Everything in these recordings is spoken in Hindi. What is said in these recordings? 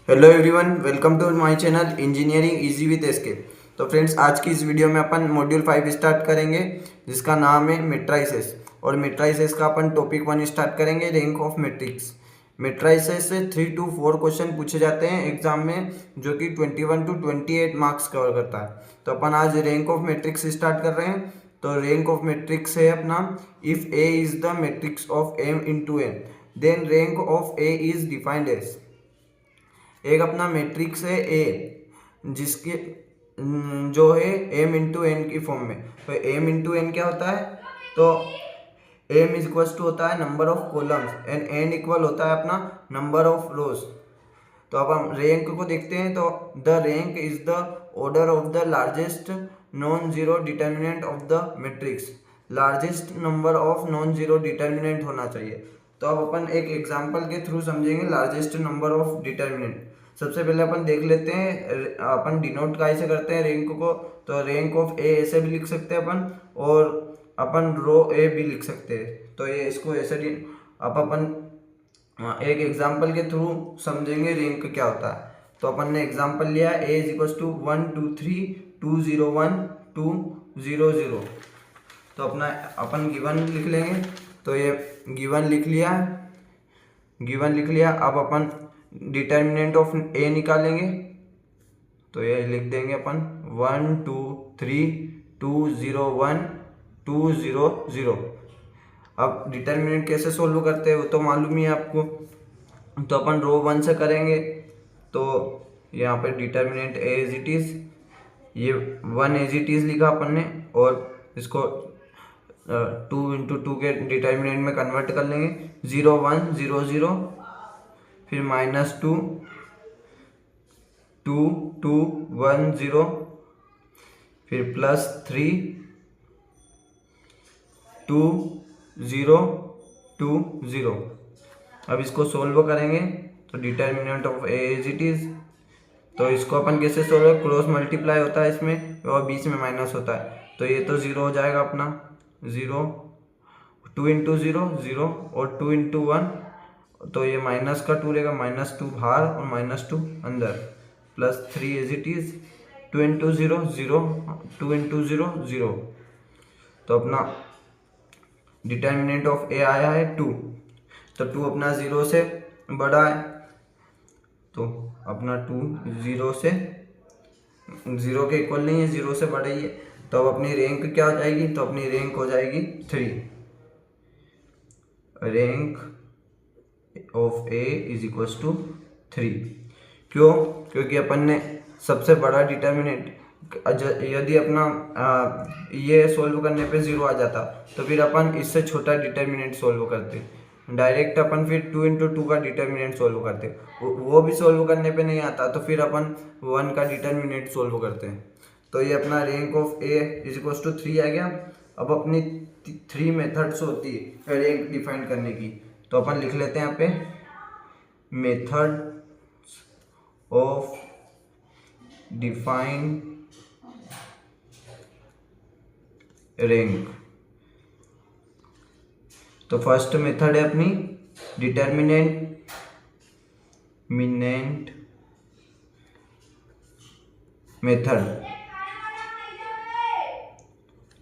Hello everyone, welcome to my channel engineering easy with SK. तो फ्रेंड्स, आज की इस वीडियो में अपन मॉड्यूल 5 स्टार्ट करेंगे जिसका नाम है मेट्राइसेस। और मेट्राइसेस का अपन टॉपिक 1 स्टार्ट करेंगे, रैंक ऑफ मैट्रिक्स। मेट्राइसेस से 3 to 4 क्वेश्चन पूछे जाते हैं एग्जाम में, जो कि 21 to 28 मार्क्स कवर करता है। तो अपन आज रैंक ऑफ मैट्रिक्स स्टार्ट कर रहे हैं। तो रैंक ऑफ मैट्रिक्स है अपना, if A is the matrix of M into N then rank of A is defined as. एक अपना मैट्रिक्स है ए, जिसके जो है एम इंटू एन की फॉर्म में। तो एम इंटू एन क्या होता है? तो एम इज इक्वल टू होता है number of columns and N equal होता है अपना नंबर ऑफ रोज। तो अब हम रैंक को देखते हैं। तो the rank is the order of the largest non zero determinant of the matrix. Largest number of non zero determinant होना चाहिए। तो अब अपन एक एग्जांपल के थ्रू समझेंगे लार्जेस्ट नंबर ऑफ डिटर्मिनेंट। सबसे पहले अपन देख लेते हैं, अपन डिनोट कैसे करते हैं रैंक को। तो रैंक ऑफ ए ऐसे भी लिख सकते हैं अपन, और अपन रो ए भी लिख सकते हैं। तो ये इसको ऐसे अब अपन एक एग्जाम्पल के थ्रू समझेंगे रैंक क्या होता है। तो अपन ने एग्जाम्पल लिया, ए इज इक्वल टू 1 2 3 2 0 1 2 0 0। तो अपना अपन गिवन लिख लेंगे। तो ये गिवन लिख लिया, अब अपन डिटर्मिनेंट ऑफ ए निकालेंगे। तो ये लिख देंगे अपन 1 2 3 2 0 1 2 0 0। अब डिटर्मिनेंट कैसे सोल्व करते हैं वो तो मालूम ही है आपको। तो अपन रो 1 से करेंगे। तो यहाँ पे determinant A as it is, ये 1 एज इट इज लिखा अपन ने, और इसको 2 इंटू 2 के डिटर्मिनेंट में कन्वर्ट कर लेंगे। 0 1 0 0, फिर -2 2 2 1 0, फिर +3 2 0 2 0। अब इसको सोल्व करेंगे। तो determinant of A is it is, तो इसको अपन कैसे सोल्व, क्रॉस मल्टीप्लाई होता है इसमें और बीच में माइनस होता है। तो ये तो 0 हो जाएगा अपना, 0 2 इंटू 0 0, और 2 इंटू 1, तो ये माइनस का 2 रहेगा, -2 बाहर और -2 अंदर, +3 as it is, 2 into 0 0, 2 into 0 0। तो अपना डिटर्मिनेंट ऑफ ए आया है 2। तो 2 अपना 0 से बड़ा है, तो अपना 2 0 से 0 के इक्वल नहीं है, 0 से बड़ा ही है। तो अब अपनी रैंक क्या हो जाएगी? तो अपनी रैंक हो जाएगी 3। Rank of A is equal to 3। क्यों? क्योंकि अपन ने सबसे बड़ा डिटर्मिनेंट, यदि अपना ये सोल्व करने पे 0 आ जाता तो फिर अपन इससे छोटा डिटर्मिनेंट सोल्व करते, डायरेक्ट अपन फिर 2 इंटू 2 का डिटर्मिनेंट सोल्व करते। वो भी सोल्व करने पे नहीं आता तो फिर अपन 1 का डिटर्मिनेंट सोल्व करते हैं। तो ये अपना rank of A is equal to 3 आ गया। अब अपनी 3 मेथड्स होती है रैंक डिफाइन करने की। तो अपन लिख लेते हैं यहाँ पे, मेथड ऑफ डिफाइन रैंक। तो फर्स्ट मेथड है अपनी डिटर्मिनेंट मेथड,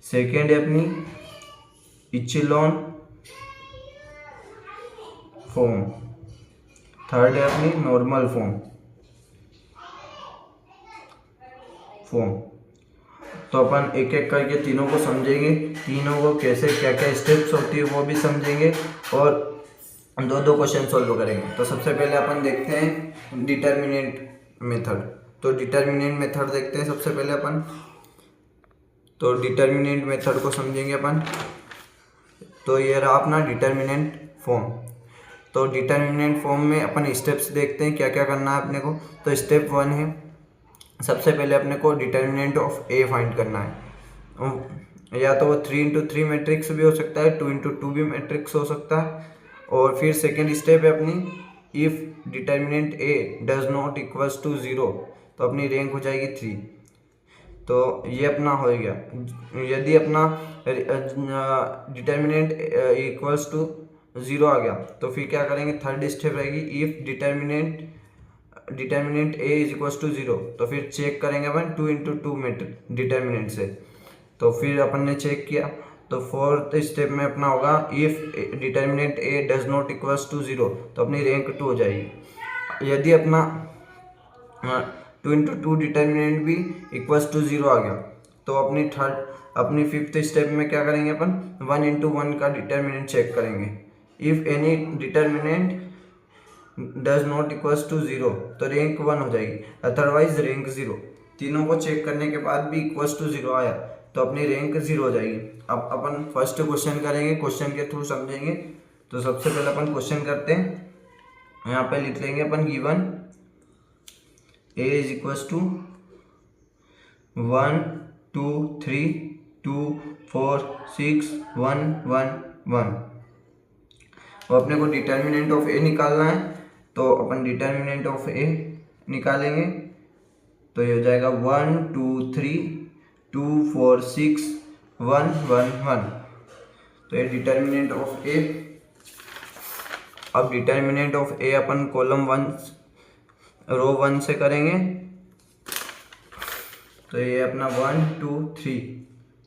सेकेंड है अपनी इचेलॉन फॉर्म, थर्ड है अपनी नॉर्मल फॉर्म। तो अपन एक एक करके तीनों को समझेंगे, तीनों को कैसे क्या क्या स्टेप्स होती है वो भी समझेंगे, और दो दो क्वेश्चन सोल्व करेंगे। तो सबसे पहले अपन देखते हैं डिटर्मिनेंट मेथड। तो डिटर्मिनेंट मेथड देखते हैं सबसे पहले अपन। तो डिटर्मिनेंट मेथड को समझेंगे अपन। तो ये रहा अपना डिटर्मिनेंट फॉर्म। तो डिटर्मिनेंट फॉर्म में अपन स्टेप्स देखते हैं क्या क्या करना है अपने को। तो स्टेप 1 है, सबसे पहले अपने को डिटर्मिनेंट ऑफ ए फाइंड करना है। या तो वो 3 इंटू 3 मैट्रिक्स भी हो सकता है, 2 इंटू 2 भी मैट्रिक्स हो सकता है। और फिर सेकेंड स्टेप है अपनी, if determinant A does not equals to 0, तो अपनी रैंक हो जाएगी 3। तो ये अपना हो गया। यदि अपना डिटर्मिनेंट इक्वल्स टू 0 आ गया तो फिर क्या करेंगे, थर्ड स्टेप रहेगी, if determinant determinant A is equal to 0, तो फिर चेक करेंगे अपन 2 इंटू 2 डिटर्मिनेंट से। तो फिर अपन ने चेक किया, तो फोर्थ स्टेप में अपना होगा if determinant A does not equals to 0, तो अपनी रैंक 2 हो जाएगी। यदि अपना 2 इंटू 2 डिटर्मिनेंट भी इक्वल्स टू 0 आ गया, तो अपनी फिफ्थ स्टेप में क्या करेंगे अपन 1 इंटू 1 का डिटर्मिनेंट चेक करेंगे। If any determinant does not equals to 0, तो रैंक 1 हो जाएगी, अदरवाइज रैंक 0। तीनों को चेक करने के बाद भी इक्वल्स टू 0 आया, तो अपनी रैंक 0 हो जाएगी। अब अपन फर्स्ट क्वेश्चन करेंगे, क्वेश्चन के थ्रू समझेंगे। तो सबसे पहले अपन क्वेश्चन करते हैं, यहाँ पे लिख लेंगे अपन given A is equals to 1 2 3 2 4 6 1 1 1। और अपने को डिटर्मिनेंट ऑफ ए निकालना है, तो अपन डिटर्मिनेंट ऑफ ए निकालेंगे। तो ये हो जाएगा 1 2 3 2 4 6 1 1 1। तो ये डिटर्मिनेंट ऑफ ए। अब determinant of A upon column 1 रो 1 से करेंगे। तो ये अपना 1 2 3,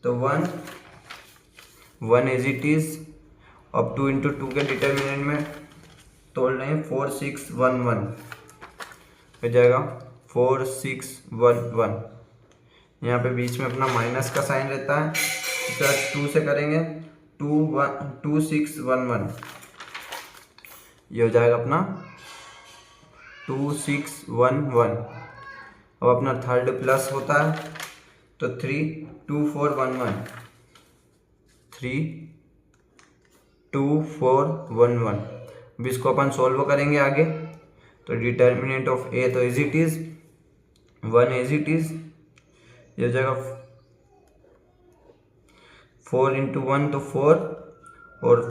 तो 1 1 एज इट इज। अब 2 इंटू 2 के डिटर्मिनेंट में तोड़ रहे हैं 4 6 1 1, हो जाएगा 4 6 1 1। यहाँ पे बीच में अपना माइनस का साइन रहता है, प्लस 2 से करेंगे 2 6 1 1, ये हो जाएगा अपना 2 6 1 1। अब अपना थर्ड प्लस होता है, तो 3 2 4 1 1, 3 2 4 1 1। अब इसको अपन सॉल्व करेंगे आगे। तो डिटर्मिनेंट ऑफ ए तो as it is 1 as it is, ये हो जाएगा 4 इंटू 1 तो 4, और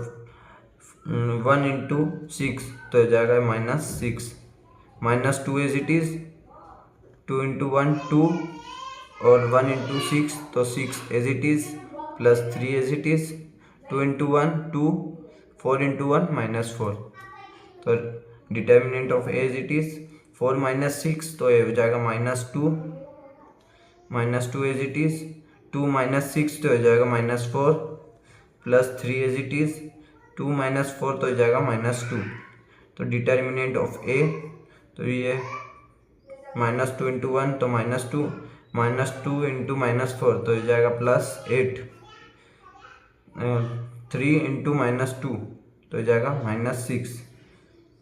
1 इंटू 6 तो हो जाएगा -6, -2 एज इट इज, 2 इंटू 1 2, और 1 इंटू 6 तो 6 as it is, plus 3 as it is, 2 into 1 2, 4 into 1 -4। तो determinant of A as it is 4 - 6, तो ये हो जाएगा -2 एज इट इज, 2 - 6 तो हो जाएगा -4, प्लस 3 एज इट इज, 2 - 4 तो हो जाएगा -2। तो डिटर्मिनेंट ऑफ ए, तो ये -2 इंटू 1 तो -2, -2 इंटू -4 तो हो जाएगा +8, 3 इंटू -2 तो हो जाएगा -6।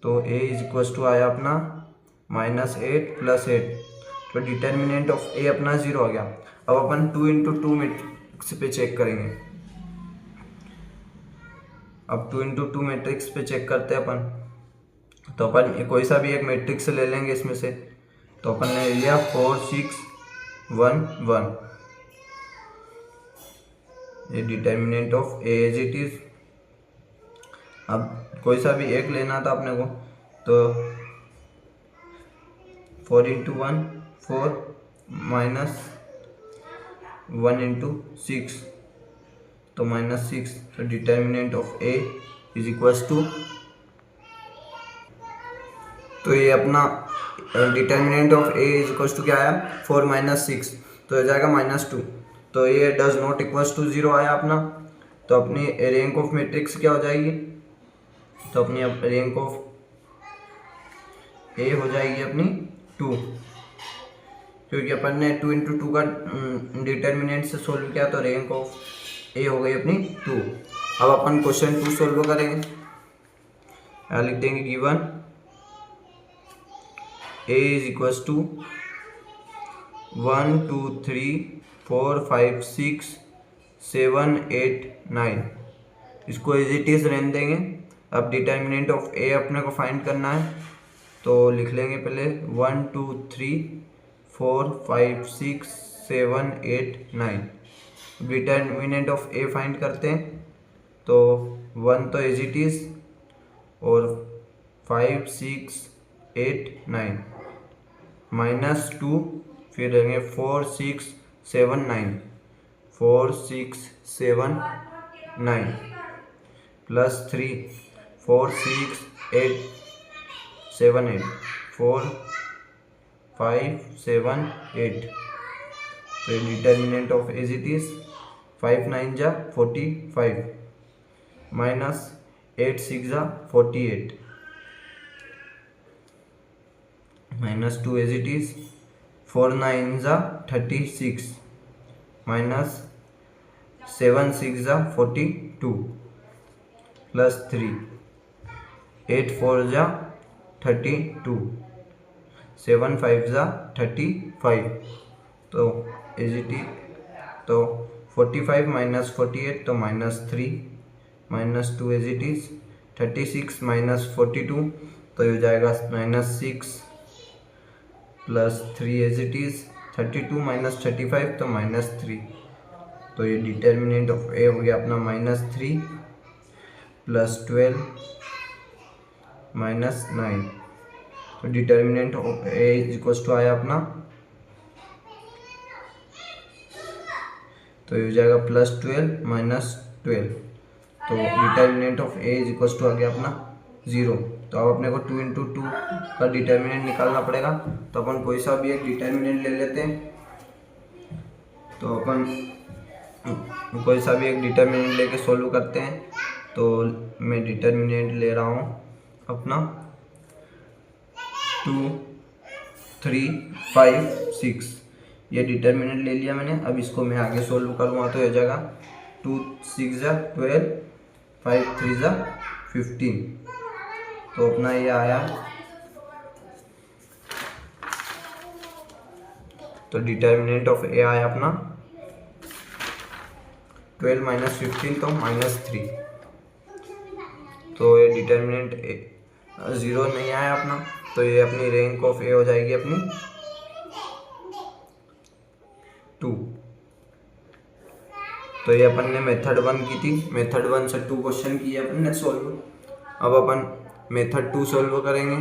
तो ए इज इक्वल टू आया अपना -8 + 8। तो डिटर्मिनेंट ऑफ ए अपना 0 हो गया। अब अपन 2 इंटू 2 मैट्रिक्स पे चेक करेंगे। अब 2 इंटू 2 मैट्रिक्स पे चेक करते हैं अपन। तो अपन कोई सा भी एक मैट्रिक्स ले लेंगे इसमें से। तो अपन ने लिया 4 6 1 1, ये determinant of A as it is. अब कोई सा भी एक लेना था अपने को, तो 4 इंटू 1 4, -1 इंटू 6 तो -6। तो determinant of A is equals to, तो ये अपना determinant of A is equals to क्या आया 4 - 6, तो हो जाएगा -2। तो ये डज नॉट इक्वल्स टू 0 आया अपना। तो अपनी रैंक ऑफ मैट्रिक्स क्या हो जाएगी, तो अपनी रैंक ऑफ ए हो जाएगी अपनी 2, क्योंकि अपन ने 2 इंटू 2 का डिटर्मिनेंट से सोल्व किया, तो रैंक ऑफ ए हो गई अपनी 2। अब अपन क्वेश्चन 2 सोल्व करेंगे। यहाँ लिख देंगे given A is equals to 1 2 3 4 5 6 7 8 9, इसको एज इट इज रहने देंगे। अब डिटर्मिनेंट ऑफ ए अपने को फाइंड करना है, तो लिख लेंगे पहले 1 2 3 4 5 6 7 8 9। डिटर्मिनेंट ऑफ ए फाइंड करते हैं, तो 1 तो एज इट इज, और 5 6 8 9, -2, फिर रहेंगे 4 6 7 9, 4 6 7 9, प्लस 3 4 6 8 7 8, 4 5 7 8। तो determinant of as it is 5 9 जा 45 माइनस 8 6 जा 48 माइनस 2 एज इट इज 4 9 जा 36 माइनस 7 6 जा 42 प्लस 3 8 4 जा 32 7 5 जा 35। तो एज इट इज तो 45 माइनस 48 तो -3 -2 एज इट इज 36 माइनस 42 तो ये हो जाएगा -6 plus 3 as it is 32 minus 35 तो -3। तो ये डिटर्मिनेंट ऑफ ए हो गया अपना -3 प्लस 12 माइनस 9। तो determinant of A is equal to आया अपना, तो ये हो जाएगा +12 माइनस 12। तो determinant of A is equal to आ गया अपना 0। तो अब अपने को 2 × 2 का डिटर्मिनेंट निकालना पड़ेगा। तो अपन कोई सा भी एक डिटर्मिनेंट ले लेते हैं। तो अपन कोई सा भी एक डिटर्मिनेंट लेके सोल्व करते हैं। तो मैं डिटर्मिनेंट ले रहा हूँ अपना 2 3 5 6। ये डिटर्मिनेंट ले लिया मैंने। अब इसको मैं आगे सोल्व करूँगा तो हो जाएगा 2 6 जा 12 5 3 जा 15। तो अपना ये आया। तो डिटर्मिनेंट ऑफ ए आया अपना 12 माइनस 15 तो -3। तो ये डिटर्मिनेंट 0 नहीं आया अपना। तो ये अपनी रैंक ऑफ ए हो जाएगी अपनी 2। तो ये अपन ने मेथड 1 की थी। मेथड 1 से 2 क्वेश्चन किए अपन ने सोल्व। अब अपन मेथड 2 सोल्व करेंगे।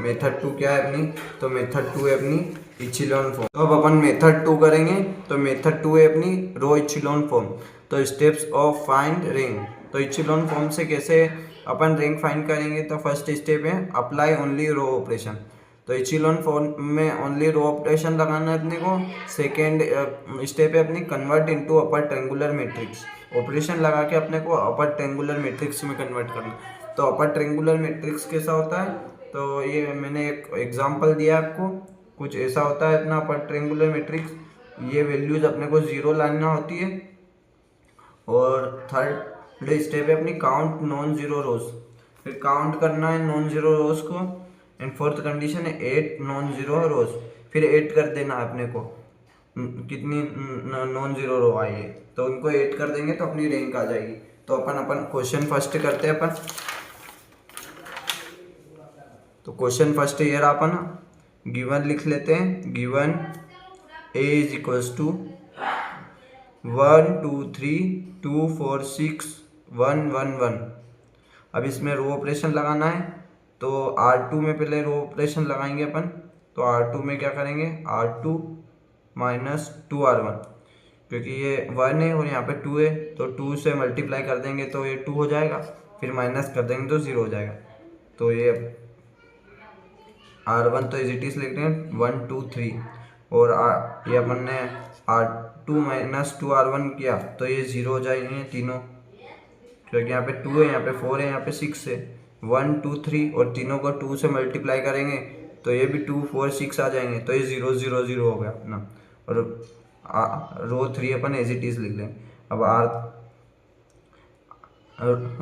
मेथड 2 क्या है अपनी? तो मेथड 2 है अपनी इचिलॉन फॉर्म। तो अब अपन मेथड 2 करेंगे। तो मेथड 2 है अपनी रो इचिलॉन फॉर्म। तो स्टेप्स ऑफ फाइंड रैंक। तो इचिलॉन फॉर्म से कैसे अपन रैंक फाइंड करेंगे? तो फर्स्ट स्टेप है अप्लाई ओनली रो ऑपरेशन। तो इचिलॉन फॉर्म में ओनली रो ऑपरेशन लगाना है अपने को। सेकेंड स्टेप है अपनी convert into upper triangular matrix. Operation लगा के अपने को अपर ट्रायंगुलर मैट्रिक्स में कन्वर्ट करना। तो अपर ट्रायंगुलर मैट्रिक्स कैसा होता है? तो ये मैंने एक एग्जांपल दिया आपको। कुछ ऐसा होता है अपना अपर ट्रायंगुलर मैट्रिक्स। ये वैल्यूज अपने को 0 लाना होती है। और थर्ड स्टेप है अपनी काउंट नॉन जीरो रोज। फिर काउंट करना है नॉन जीरो रोज को। एंड फोर्थ कंडीशन है 8 नॉन जीरो रोज। फिर 8 कर देना है अपने को कितनी नॉन जीरो रो आई है। तो उनको 8 कर देंगे तो अपनी रैंक आ जाएगी। तो अपन क्वेश्चन फर्स्ट करते हैं अपन। तो क्वेश्चन फर्स्ट ईयर अपन गिवन लिख लेते हैं। Given A is equals to 1 2 3 2 4 6 1 1 1। अब इसमें रो ऑपरेशन लगाना है। तो R2 में पहले रो ऑपरेशन लगाएंगे अपन। तो R2 में क्या करेंगे? R2 माइनस 2R1, क्योंकि ये 1 है और यहाँ पे 2 है। तो 2 से मल्टीप्लाई कर देंगे तो ये 2 हो जाएगा। फिर माइनस कर देंगे तो 0 हो जाएगा। तो ये R1 तो इज इट इज लिख रहे हैं 1 2 3। और ये अपन ने R2 माइनस 2R1 किया तो ये 0 हो जाएंगे तीनों, क्योंकि यहाँ पे 2 है, यहाँ पे 4 है, यहाँ पे 6 है। 1 2 3 और तीनों को 2 से मल्टीप्लाई करेंगे तो ये भी 2 4 6 आ जाएंगे। तो ये 0 0 0 हो गया अपना। और रो 3 अपन एज इट इज लिख लें। अब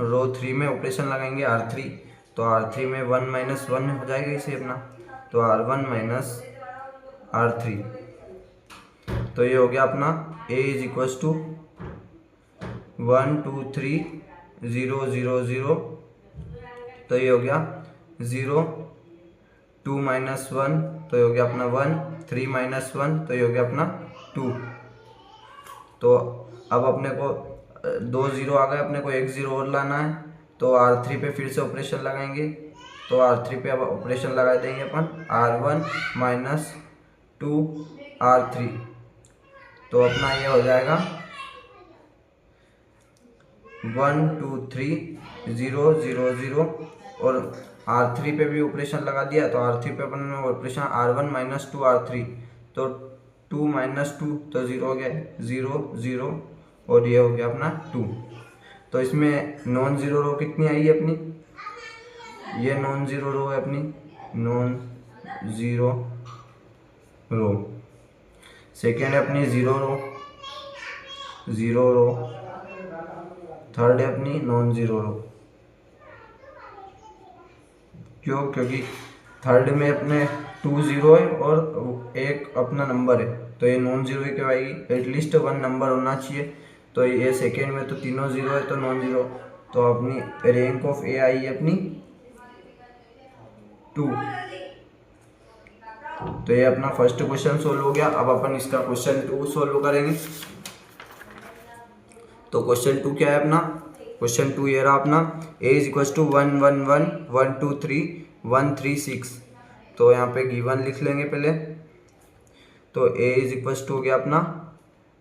रो 3 में ऑपरेशन लगाएंगे R3। तो R3 में 1 माइनस 1 हो जाएगा इसे अपना। तो R1 माइनस R3। तो ये हो गया अपना A इज इक्वल्स टू 1 2 3 0 0 0। तो ये हो गया 0 2 माइनस 1 तो ये हो गया अपना 1 3 माइनस 1 तो ये हो गया अपना 2। तो अब अपने को 2 0 आ गए, अपने को 1 0 और लाना है। तो R3 पे फिर से ऑपरेशन लगाएंगे। तो R3 पे अब ऑपरेशन लगा देंगे अपन R1 माइनस 2 R3। तो अपना ये हो जाएगा 1 2 3 0 0 0 और R3 पे भी ऑपरेशन लगा दिया, तो R3 पे अपन ने ऑपरेशन R1 माइनस 2 R3, तो 2 माइनस 2 तो 0 हो गया, 0 0 और ये हो गया अपना 2। तो इसमें नॉन ज़ीरो रो कितनी आई है अपनी, ये नॉन ज़ीरो रो है अपनी, नॉन ज़ीरो रो। सेकेंड है अपनी zero row, zero row. Third है अपनी नॉन ज़ीरो रो। क्यों? क्योंकि थर्ड में अपने 2 ज़ीरो है और एक अपना नंबर है, तो ये नॉन ज़ीरो ही कहवाएगी। एटलीस्ट 1 नंबर होना चाहिए, तो ये सेकेंड में तो तीनों ज़ीरो है तो नॉन ज़ीरो। तो अपनी रैंक ऑफ ए आई है अपनी 2। तो ये अपना फर्स्ट क्वेश्चन सोल्व हो गया। अब अपन इसका क्वेश्चन 2 सोल्व करेंगे। तो क्वेश्चन 2 क्या है अपना, क्वेश्चन 2 ये रहा अपना, a इज इक्वल टू 1 1 1 1 2 3 1 3 6। तो यहाँ पे गिवन लिख लेंगे पहले। तो a इज इक्वल टू हो गया अपना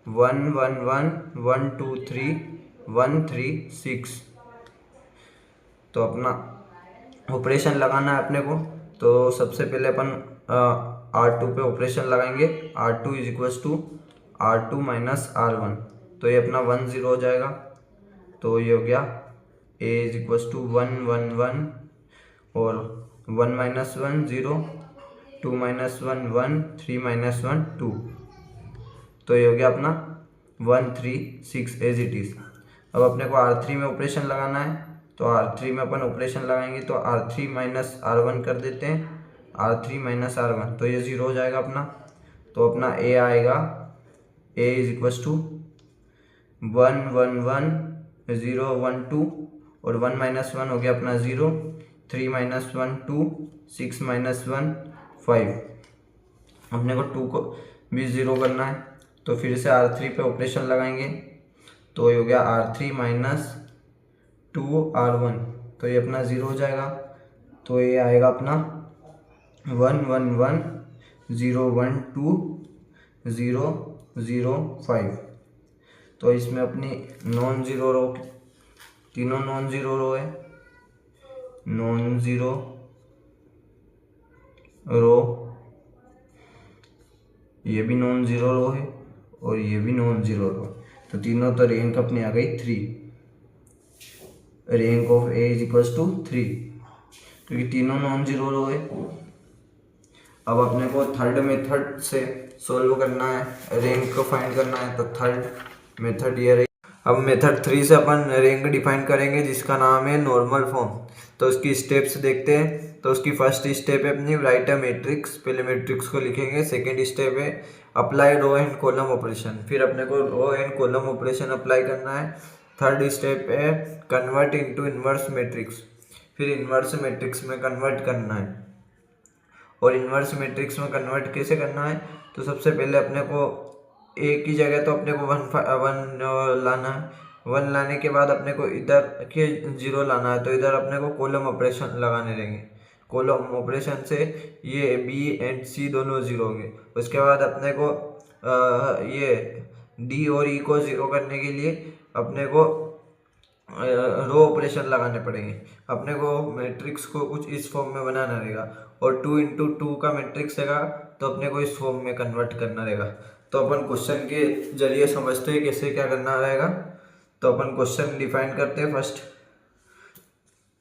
1 1 1 1 2 3 1 3 6। तो अपना ऑपरेशन लगाना है अपने को। तो सबसे पहले अपन R2 पे ऑपरेशन लगाएंगे। R2 is equal to R2 minus R1, तो ये अपना 1 0 हो जाएगा। तो ये हो गया a इज इक्वल टू 1 1 1 और 1 माइनस 1 0, 2 माइनस 1 1, 3 माइनस 1 2। तो ये हो गया अपना 1 3 6 एज इट इज़। अब अपने को R3 में ऑपरेशन लगाना है, तो R3 में अपन ऑपरेशन लगाएंगे। तो R3 माइनस R1 कर देते हैं, R3 माइनस R1, तो ये 0 हो जाएगा अपना। तो अपना a आएगा, a इज इक्वल टू 1 1 1 0 1 2 और 1 माइनस 1 हो गया अपना 0, 3 माइनस 1 2, 6 माइनस 1 5। अपने को 2 को भी 0 करना है, तो फिर से R3 पे ऑपरेशन लगाएंगे। तो ये हो गया R3 माइनस 2 R1, तो ये अपना 0 हो जाएगा। तो ये आएगा अपना 1 1 1 0 1 2 0 0 5। तो इसमें अपनी नॉन ज़ीरो रो, तीनों नॉन ज़ीरो रो है, नॉन ज़ीरो रो, ये भी नॉन ज़ीरो रो है और ये भी नॉन ज़ीरो रो। तो तीनों तो रैंक अपनी आ गई 3, rank of A is equal to 3, क्योंकि तीनों नॉन ज़ीरो रो है। अब अपने को थर्ड मेथड से सोल्व करना है, रैंक को फाइंड करना है। तो थर्ड मेथड ये रही। अब मेथड 3 से अपन रैंक डिफाइन करेंगे, जिसका नाम है नॉर्मल फॉर्म। तो उसकी स्टेप्स देखते हैं। तो उसकी फर्स्ट स्टेप है अपनी राइट अ मैट्रिक्स, पहले मैट्रिक्स को लिखेंगे। सेकंड स्टेप है apply row and column operation, फिर अपने को row and column operation apply करना है। थर्ड स्टेप है कन्वर्ट इनटू इनवर्स मैट्रिक्स, फिर इनवर्स मैट्रिक्स में कन्वर्ट करना है। और इनवर्स मैट्रिक्स में कन्वर्ट कैसे करना है, तो सबसे पहले अपने को एक ही जगह तो अपने को 1 लाना है। 1 लाने के बाद अपने को इधर के 0 लाना है, तो इधर अपने को कॉलम ऑपरेशन लगाने रहेंगे। कॉलम ऑपरेशन से ये बी एंड सी दोनों 0 होंगे। उसके बाद अपने को ये डी और ई को 0 करने के लिए अपने को रो ऑपरेशन लगाने पड़ेंगे। अपने को मैट्रिक्स को कुछ इस फॉर्म में बनाना रहेगा, और 2 इंटू 2 का मैट्रिक्स रहेगा, तो अपने को इस फॉर्म में कन्वर्ट करना रहेगा। तो अपन क्वेश्चन के जरिए समझते हैं कैसे क्या करना रहेगा। तो अपन क्वेश्चन डिफाइन करते हैं। फर्स्ट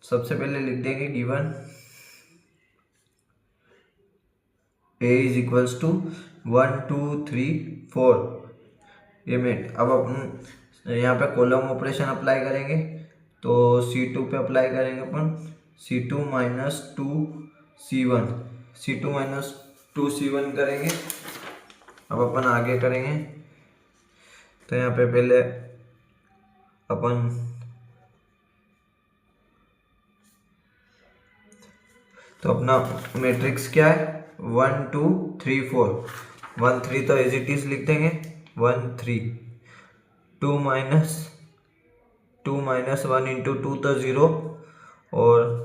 सबसे पहले लिख देंगे given a is equals to 1 2 3 4 ये मेट। अब अपन यहाँ पे कॉलम ऑपरेशन अप्लाई करेंगे, तो C2 पे अप्लाई करेंगे अपन C2 minus 2 C1, C2 minus 2 C1 करेंगे। अब अपन आगे करेंगे। तो यहाँ पे पहले अपन तो अपना मैट्रिक्स क्या है 1 2 3 4, 1 3 तो एज इट इज लिख देंगे 1 3, 2 माइनस 1 इंटू 2 तो 0, और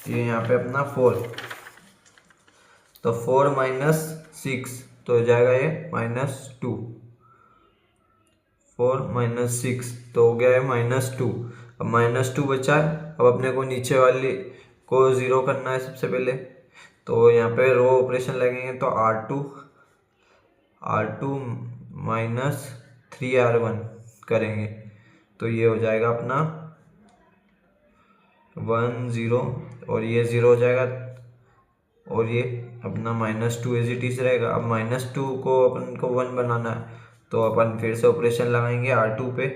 ये यहाँ पे अपना 4, तो 4 माइनस 6 तो हो जाएगा ये -2, 4 माइनस 6 तो हो गया है -2। अब -2 बचा है। अब अपने को नीचे वाली को ज़ीरो करना है सबसे पहले, तो यहाँ पे रो ऑपरेशन लगेंगे तो R2 माइनस 3R1 करेंगे तो ये हो जाएगा अपना 1 0 और ये 0 हो जाएगा और ये अपना -2 एज इट इज रहेगा। अब -2 को अपन को 1 बनाना है तो अपन फिर से ऑपरेशन लगाएंगे R2 पे,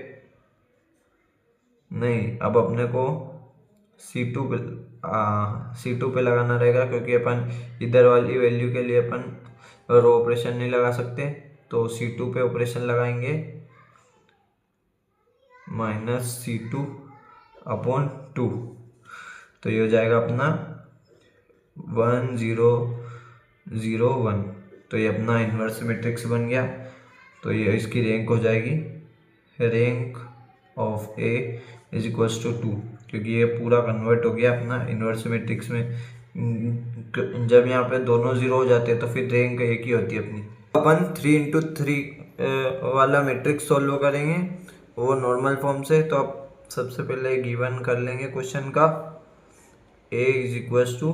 नहीं अब अपने को C2 पे लगाना रहेगा क्योंकि अपन इधर वाली वैल्यू के लिए अपन रो ऑपरेशन नहीं लगा सकते, तो C2 पे ऑपरेशन लगाएंगे -C2/2, तो ये हो जाएगा अपना 1 0 0 1, तो ये अपना इन्वर्स मैट्रिक्स बन गया। तो ये इसकी रैंक हो जाएगी rank of A is equals to 2, क्योंकि ये पूरा कन्वर्ट हो गया अपना इन्वर्स मैट्रिक्स में। जब यहाँ पे दोनों जीरो हो जाते हैं तो फिर रैंक एक ही होती है अपनी। अपन 3×3 वाला मैट्रिक्स सॉल्व करेंगे वो नॉर्मल फॉर्म से। तो अब सबसे पहले गिवन कर लेंगे क्वेश्चन का, A इज इक्वल्स टू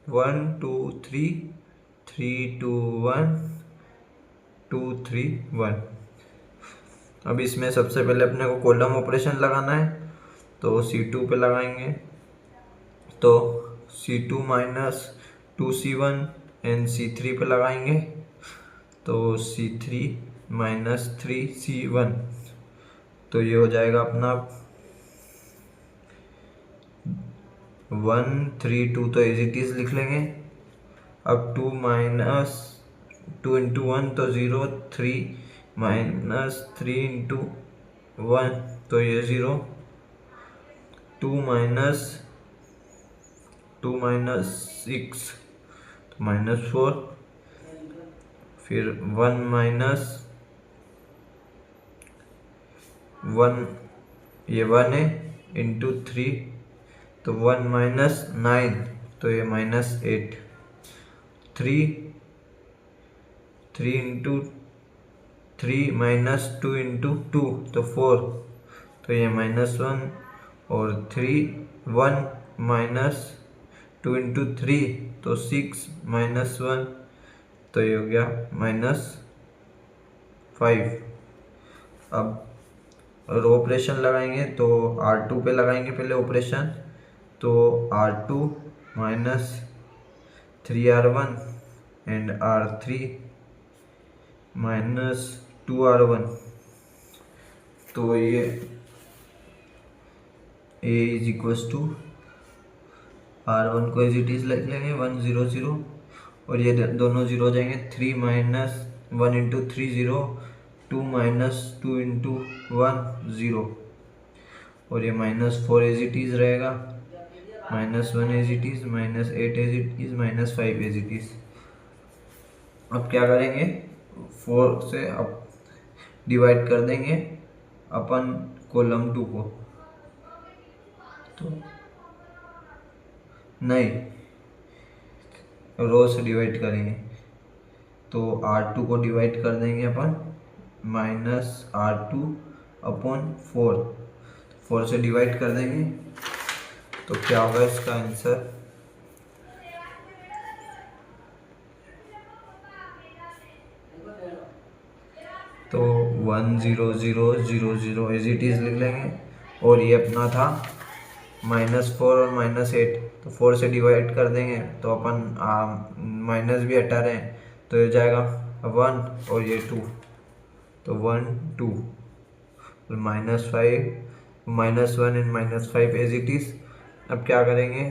1 2 3 3 2 1 2 3 1। अब इसमें सबसे पहले अपने को कॉलम ऑपरेशन लगाना है तो C2 पे लगाएंगे, तो C2 minus 2C1 and C3 पे लगाएंगे तो C3 माइनस 3C1, तो ये हो जाएगा अपना 1 3 2 तो एज इट इज लिख लेंगे। अब 2 माइनस 2 इंटू 1 तो 0, 3 माइनस 3 इंटू 1 तो ये 0, 2 माइनस 6 तो -4, फिर 1 माइनस 1 ये 1 है इंटू 3 तो 1 माइनस 9 तो ये -8, 3 इंटू 3 माइनस 2 इंटू 2 तो 4 तो ये -1, और 1 माइनस 2 इंटू 3 तो 6 -1 तो ये हो गया -5। अब रो ऑपरेशन लगाएंगे तो R2 पे लगाएंगे पहले ऑपरेशन, तो R2 minus 3R1 and R3 minus 2R1, तो ये A is equals to R1 को एज इट इज लिख लेंगे 1 0 0 और ये दोनों जीरो हो जाएंगे। 3 माइनस 1 इंटू 3 0, 2 माइनस 2 इंटू 1 0 और ये -4 एज इट इज रहेगा, -1 as it is, -8 as it is, -5 as it is. अब क्या करेंगे 4 से अब डिवाइड कर देंगे अपन कॉलम 2 को, तो नहीं रो से डिवाइड करेंगे तो R2 को डिवाइड कर देंगे अपन -R2/4, 4 से डिवाइड कर देंगे तो क्या होगा इसका आंसर, तो 1 0 0 0 0 एज इट इज लिख लेंगे। और ये अपना था -4 और -8, तो 4 से डिवाइड कर देंगे तो अपन माइनस भी हटा रहे हैं तो ये जाएगा 1 और ये 2, तो 1 2 -5 -1 एंड -5 एज इट इज। अब क्या करेंगे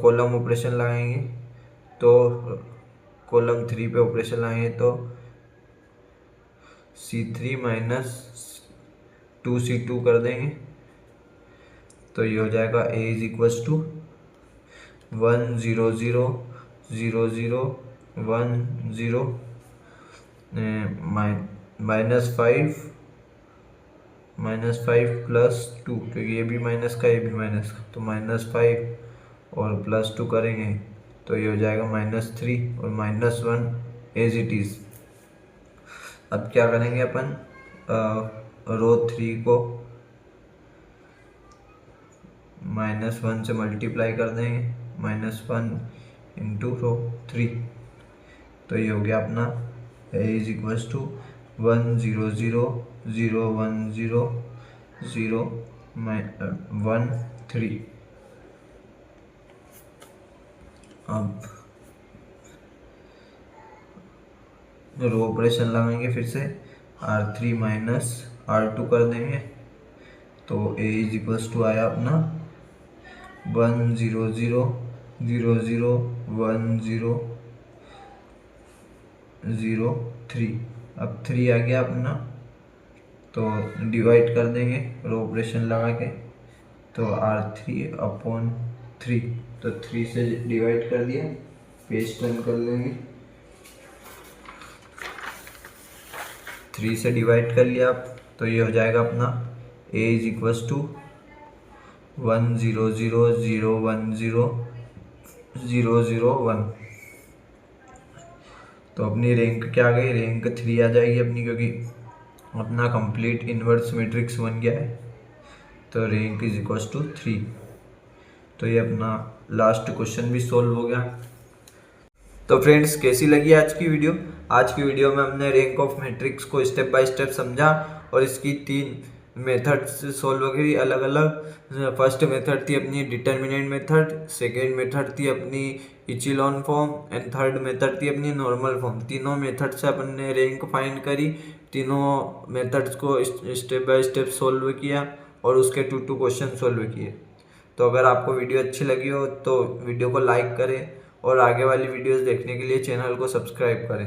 कॉलम ऑपरेशन लगाएंगे, तो कॉलम 3 पे ऑपरेशन लगाएंगे तो C3 माइनस 2C2 कर देंगे तो ये हो जाएगा A is equals to 1 0 0 0 0 1 0 -5 plus 2, क्योंकि ये भी माइनस का ये भी माइनस का, तो -5 और +2 करेंगे तो ये हो जाएगा -3 और -1 एज इट इज। अब क्या करेंगे अपन रो 3 को -1 से मल्टीप्लाई कर देंगे, -1 इंटू रो 3। तो ये हो गया अपना a इज इक्वल्स टू 1 0 0 0 1 0 0 1 3। अब रो ऑपरेशन लगाएंगे, फिर से R3 माइनस R2 कर देंगे। तो a इज इक्वल्स टू आया अपना 1 0 0 0 0 1 0 0 3। अब 3 आ गया अपना, तो डिवाइड कर देंगे रो ऑपरेशन लगा के। तो R3 अपॉन 3, तो 3 से डिवाइड कर दिया, पेज टर्न कर लेंगे। 3 से डिवाइड कर लिया आप, तो ये हो जाएगा अपना a इज इक्वल्स टू 1 0 0 0 1 0 0 0 1। तो अपनी रैंक क्या आ गई, रैंक 3 आ जाएगी अपनी, क्योंकि अपना कंप्लीट इनवर्स मैट्रिक्स बन गया है। तो रैंक इज इक्वल्स टू 3। तो ये अपना लास्ट क्वेश्चन भी सॉल्व हो गया। तो फ्रेंड्स, कैसी लगी आज की वीडियो? आज की वीडियो में हमने रैंक ऑफ मैट्रिक्स को स्टेप बाय स्टेप समझा और इसकी 3 मेथड्स सॉल्व करी अलग अलग। फर्स्ट मेथड थी अपनी डिटर्मिनेंट मेथड, सेकेंड मेथड थी अपनी इचिलॉन फॉर्म एंड थर्ड मेथड थी अपनी नॉर्मल फॉर्म। तीनों मेथड से अपन ने रैंक फाइंड करी, तीनों मेथड्स को स्टेप बाय स्टेप सॉल्व किया और उसके 2 क्वेश्चन सॉल्व किए। तो अगर आपको वीडियो अच्छी लगी हो तो वीडियो को लाइक करें और आगे वाली वीडियोस देखने के लिए चैनल को सब्सक्राइब करें।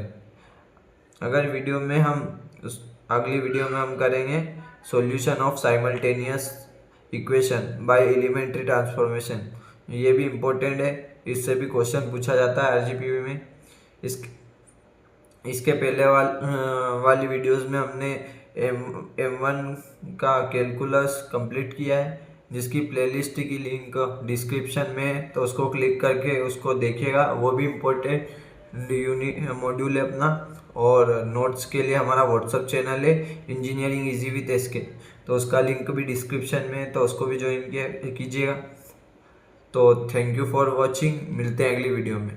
अगर अगली वीडियो में हम करेंगे solution of simultaneous equation by elementary transformation. ये भी इम्पोर्टेंट है, इससे भी क्वेश्चन पूछा जाता है आरजीपीवी में। इसके पहले वाली वीडियोस में हमने M1 का कैलकुलस कंप्लीट किया है, जिसकी प्लेलिस्ट की लिंक डिस्क्रिप्शन में है, तो उसको क्लिक करके उसको देखिएगा। वो भी इम्पोर्टेंट मॉड्यूल है अपना। और नोट्स के लिए हमारा व्हाट्सअप चैनल है इंजीनियरिंग इजी विद एसके, तो उसका लिंक भी डिस्क्रिप्शन में है, तो उसको भी ज्वाइन कीजिएगा। तो थैंक यू फॉर वॉचिंग, मिलते हैं अगली वीडियो में।